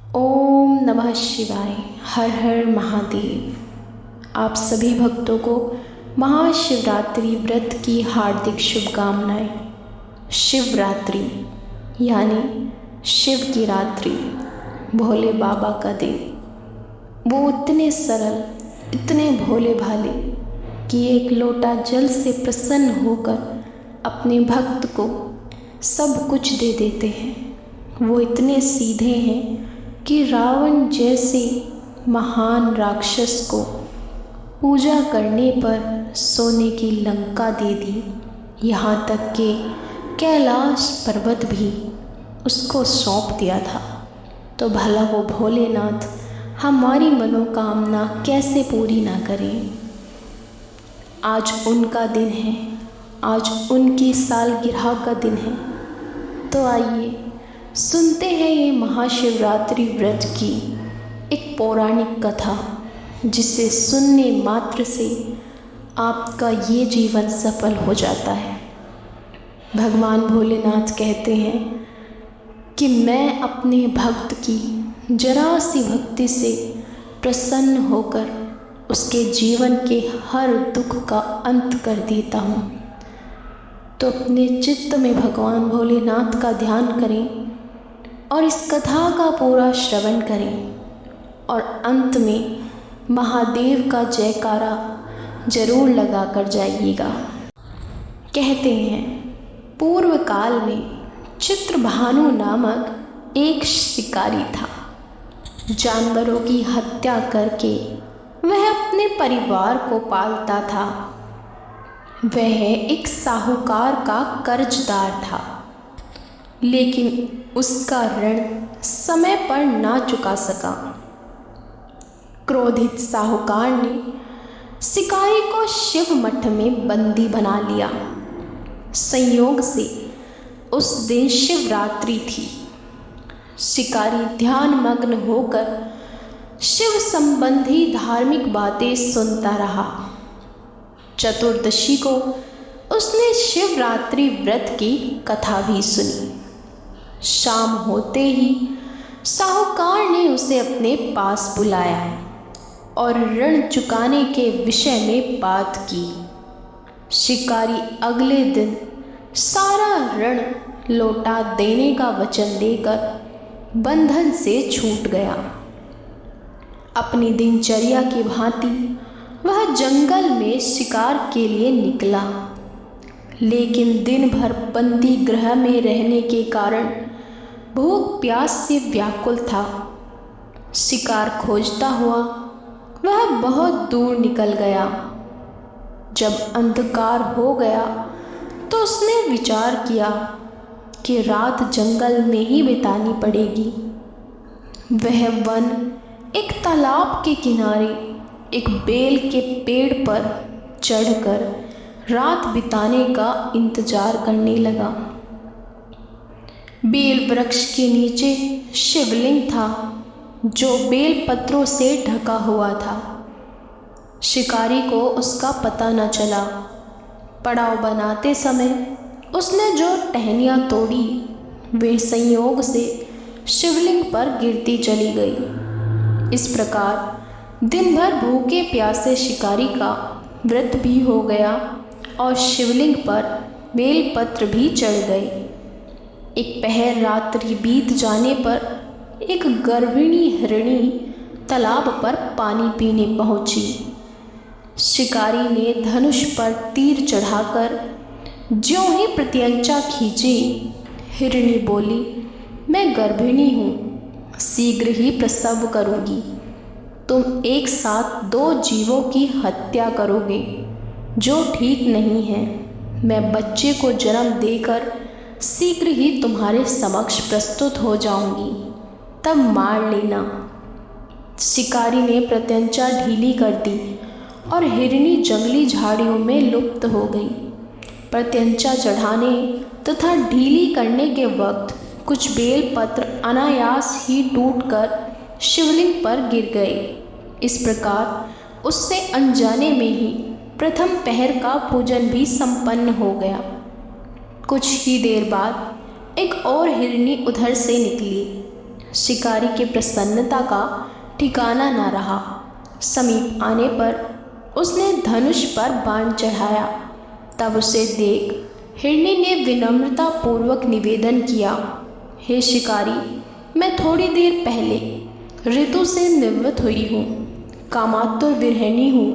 ओम नमः शिवाय। हर हर महादेव। आप सभी भक्तों को महाशिवरात्रि व्रत की हार्दिक शुभकामनाएं। शिवरात्रि यानी शिव की रात्रि, भोले बाबा का दिन। वो इतने सरल, इतने भोले भाले कि एक लोटा जल से प्रसन्न होकर अपने भक्त को सब कुछ दे देते हैं। वो इतने सीधे हैं कि रावण जैसे महान राक्षस को पूजा करने पर सोने की लंका दे दी। यहाँ तक कि कैलाश पर्वत भी उसको सौंप दिया था। तो भला वो भोलेनाथ हमारी मनोकामना कैसे पूरी ना करें। आज उनका दिन है, आज उनकी सालगिरह का दिन है। तो आइए सुनते हैं ये महाशिवरात्रि व्रत की एक पौराणिक कथा, जिसे सुनने मात्र से आपका ये जीवन सफल हो जाता है। भगवान भोलेनाथ कहते हैं कि मैं अपने भक्त की जरा सी भक्ति से प्रसन्न होकर उसके जीवन के हर दुख का अंत कर देता हूँ। तो अपने चित्त में भगवान भोलेनाथ का ध्यान करें और इस कथा का पूरा श्रवण करें और अंत में महादेव का जयकारा जरूर लगा कर जाइएगा। कहते हैं पूर्व काल में चित्रभानु नामक एक शिकारी था। जानवरों की हत्या करके वह अपने परिवार को पालता था। वह एक साहूकार का कर्जदार था, लेकिन उसका ऋण समय पर ना चुका सका। क्रोधित साहूकार ने शिकारी को शिव मठ में बंदी बना लिया। संयोग से उस दिन शिवरात्रि थी। शिकारी ध्यान मग्न होकर शिव संबंधी धार्मिक बातें सुनता रहा। चतुर्दशी को उसने शिवरात्रि व्रत की कथा भी सुनी। शाम होते ही साहूकार ने उसे अपने पास बुलाया और ऋण चुकाने के विषय में बात की। शिकारी अगले दिन सारा ऋण लौटा देने का वचन देकर बंधन से छूट गया। अपनी दिनचर्या की भांति वह जंगल में शिकार के लिए निकला, लेकिन दिन भर बंदी गृह में रहने के कारण भूख प्यास से व्याकुल था। शिकार खोजता हुआ वह बहुत दूर निकल गया। जब अंधकार हो गया तो उसने विचार किया कि रात जंगल में ही बितानी पड़ेगी। वह वन एक तालाब के किनारे एक बेल के पेड़ पर चढ़कर रात बिताने का इंतजार करने लगा। बेल वृक्ष के नीचे शिवलिंग था, जो बेल पत्रों से ढका हुआ था। शिकारी को उसका पता न चला। पड़ाव बनाते समय उसने जो टहनियाँ तोड़ी वे संयोग से शिवलिंग पर गिरती चली गई। इस प्रकार दिन भर भूखे प्यासे शिकारी का व्रत भी हो गया और शिवलिंग पर बेलपत्र भी चढ़ गए। एक पहर रात्रि बीत जाने पर एक गर्भिणी हिरणी तालाब पर पानी पीने पहुंची। शिकारी ने धनुष पर तीर चढ़ाकर ज्यों ही प्रत्यंचा खींची, हिरणी बोली, मैं गर्भिणी हूँ, शीघ्र ही प्रसव करूँगी। तुम एक साथ 2 जीवों की हत्या करोगे, जो ठीक नहीं है। मैं बच्चे को जन्म देकर शीघ्र ही तुम्हारे समक्ष प्रस्तुत हो जाऊंगी, तब मार लेना। शिकारी ने प्रत्यंचा ढीली कर दी और हिरनी जंगली झाड़ियों में लुप्त हो गई। प्रत्यंचा चढ़ाने तथा ढीली करने के वक्त कुछ बेल पत्र अनायास ही टूटकर शिवलिंग पर गिर गए। इस प्रकार उससे अनजाने में ही प्रथम पहर का पूजन भी संपन्न हो गया। कुछ ही देर बाद एक और हिरनी उधर से निकली। शिकारी के प्रसन्नता का ठिकाना न रहा। समीप आने पर उसने धनुष पर बाण चढ़ाया। तब उसे देख हिरनी ने विनम्रता पूर्वक निवेदन किया, हे शिकारी, मैं थोड़ी देर पहले ऋतु से निवृत्त हुई हूँ, कामातुर विरहिणी हूँ,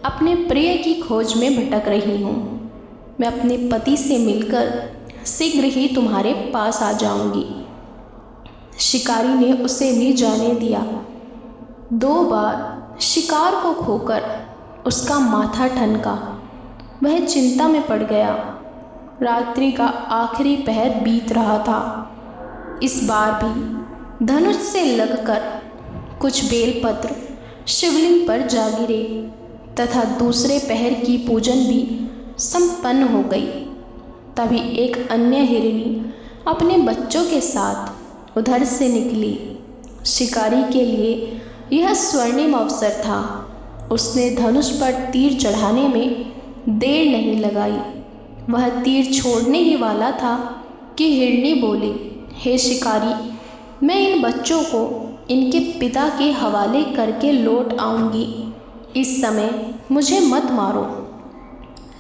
अपने प्रिय की खोज में भटक रही हूँ। मैं अपने पति से मिलकर शीघ्र ही तुम्हारे पास आ जाऊंगी। शिकारी ने उसे भी जाने दिया। 2 बार शिकार को खोकर उसका माथा ठनका। वह चिंता में पड़ गया। रात्रि का आखिरी पहर बीत रहा था। इस बार भी धनुष से लगकर कुछ बेलपत्र शिवलिंग पर जा गिरे तथा दूसरे पहर की पूजन भी संपन्न हो गई। तभी एक अन्य हिरनी अपने बच्चों के साथ उधर से निकली। शिकारी के लिए यह स्वर्णिम अवसर था। उसने धनुष पर तीर चढ़ाने में देर नहीं लगाई। वह तीर छोड़ने ही वाला था कि हिरनी बोली, हे शिकारी, मैं इन बच्चों को इनके पिता के हवाले करके लौट आऊँगी। इस समय मुझे मत मारो।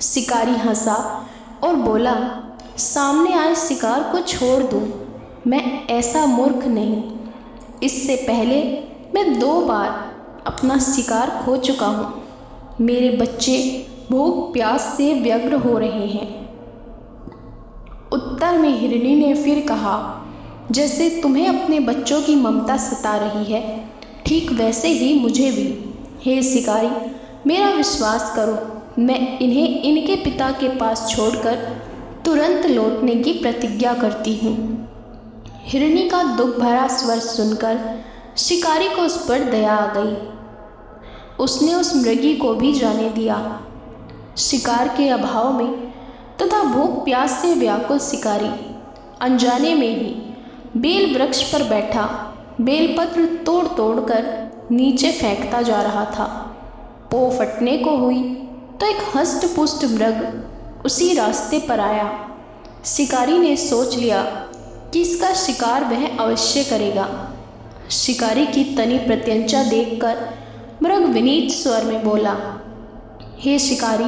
शिकारी हंसा और बोला, सामने आए शिकार को छोड़ दूँ, मैं ऐसा मूर्ख नहीं। इससे पहले मैं 2 बार अपना शिकार खो चुका हूँ। मेरे बच्चे भूख प्यास से व्यग्र हो रहे हैं। उत्तर में हिरनी ने फिर कहा, जैसे तुम्हें अपने बच्चों की ममता सता रही है, ठीक वैसे ही मुझे भी। हे शिकारी, मेरा विश्वास करो, मैं इन्हें इनके पिता के पास छोड़कर तुरंत लौटने की प्रतिज्ञा करती हूँ। हिरनी का दुख भरा स्वर सुनकर शिकारी को उस पर दया आ गई। उसने उस मृगी को भी जाने दिया। शिकार के अभाव में तथा भूख प्यास से व्याकुल शिकारी अनजाने में ही बेल वृक्ष पर बैठा बेलपत्र तोड़ तोड़ कर नीचे फेंकता जा रहा था। पो फटने को हुई तो एक हष्ट पुष्ट मृग उसी रास्ते पर आया। शिकारी ने सोच लिया कि इसका शिकार वह अवश्य करेगा। शिकारी की तनी प्रत्यंचा देखकर मृग विनीत स्वर में बोला, हे शिकारी,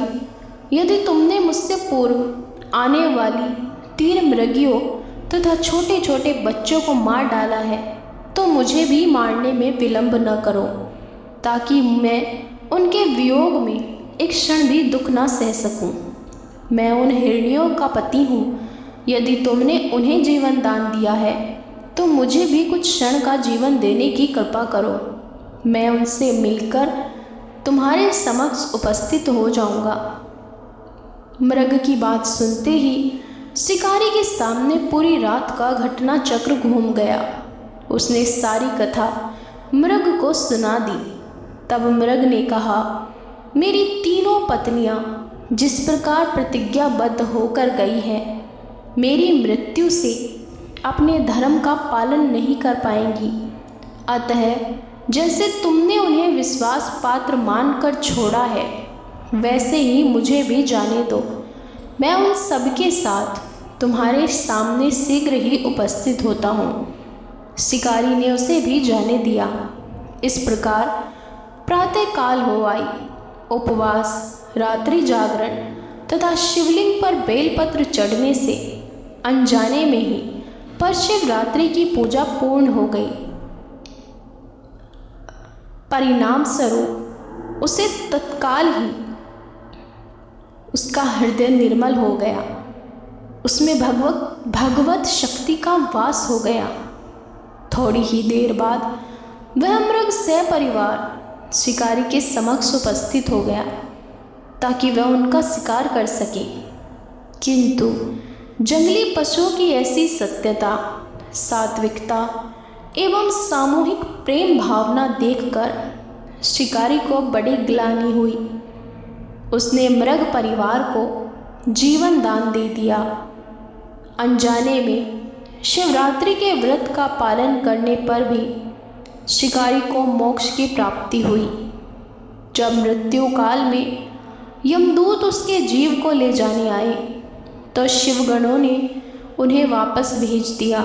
यदि तुमने मुझसे पूर्व आने वाली 3 मृगियों तथा छोटे छोटे बच्चों को मार डाला है तो मुझे भी मारने में विलंब न करो, ताकि मैं उनके वियोग में एक क्षण भी दुख न सह सकूं। मैं उन हिरनियों का पति हूँ। यदि तुमने उन्हें जीवन दान दिया है तो मुझे भी कुछ क्षण का जीवन देने की कृपा करो। मैं उनसे मिलकर तुम्हारे समक्ष उपस्थित हो जाऊंगा। मृग की बात सुनते ही शिकारी के सामने पूरी रात का घटना चक्र घूम गया। उसने सारी कथा मृग को सुना दी। तब मृग ने कहा, मेरी 3 पत्नियां जिस प्रकार प्रतिज्ञाबद्ध होकर गई हैं, मेरी मृत्यु से अपने धर्म का पालन नहीं कर पाएंगी। अतः जैसे तुमने उन्हें विश्वास पात्र मानकर छोड़ा है, वैसे ही मुझे भी जाने दो। मैं उन सबके साथ तुम्हारे सामने शीघ्र ही उपस्थित होता हूँ। शिकारी ने उसे भी जाने दिया। इस प्रकार प्रातःकाल हो आई। उपवास, रात्रि जागरण तथा शिवलिंग पर बेलपत्र चढ़ने से अनजाने में ही परशिवरात्रि की पूजा पूर्ण हो गई। परिणाम स्वरूप उसे तत्काल ही उसका हृदय निर्मल हो गया। उसमें भगवत शक्ति का वास हो गया। थोड़ी ही देर बाद वह मृग सपरिवार शिकारी के समक्ष उपस्थित हो गया ताकि वह उनका शिकार कर सके। किंतु जंगली पशुओं की ऐसी सत्यता, सात्विकता एवं सामूहिक प्रेम भावना देखकर शिकारी को बड़ी ग्लानि हुई। उसने मृग परिवार को जीवन दान दे दिया। अनजाने में शिवरात्रि के व्रत का पालन करने पर भी शिकारी को मोक्ष की प्राप्ति हुई। जब मृत्यु काल में यमदूत उसके जीव को ले जाने आए तो शिवगणों ने उन्हें वापस भेज दिया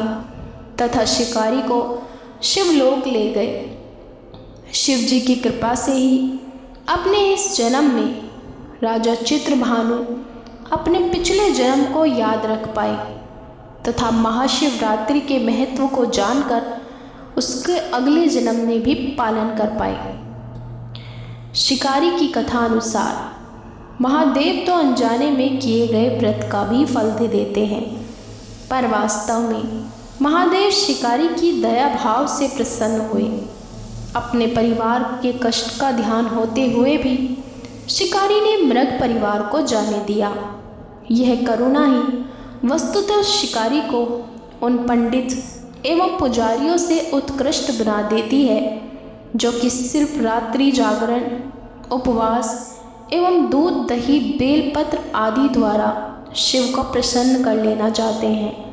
तथा शिकारी को शिवलोक ले गए। शिव जी की कृपा से ही अपने इस जन्म में राजा चित्रभानु अपने पिछले जन्म को याद रख पाए तथा महाशिवरात्रि के महत्व को जानकर उसके अगले जन्म में भी पालन कर पाए। शिकारी की कथा अनुसार महादेव तो अनजाने में किए गए व्रत का भी फल दे देते हैं, पर वास्तव में महादेव शिकारी की दया भाव से प्रसन्न हुए। अपने परिवार के कष्ट का ध्यान होते हुए भी शिकारी ने मृग परिवार को जाने दिया। यह करुणा ही वस्तुतः शिकारी को उन पंडित एवं पुजारियों से उत्कृष्ट बना देती है जो कि सिर्फ रात्रि जागरण, उपवास एवं दूध, दही, बेलपत्र आदि द्वारा शिव को प्रसन्न कर लेना चाहते हैं।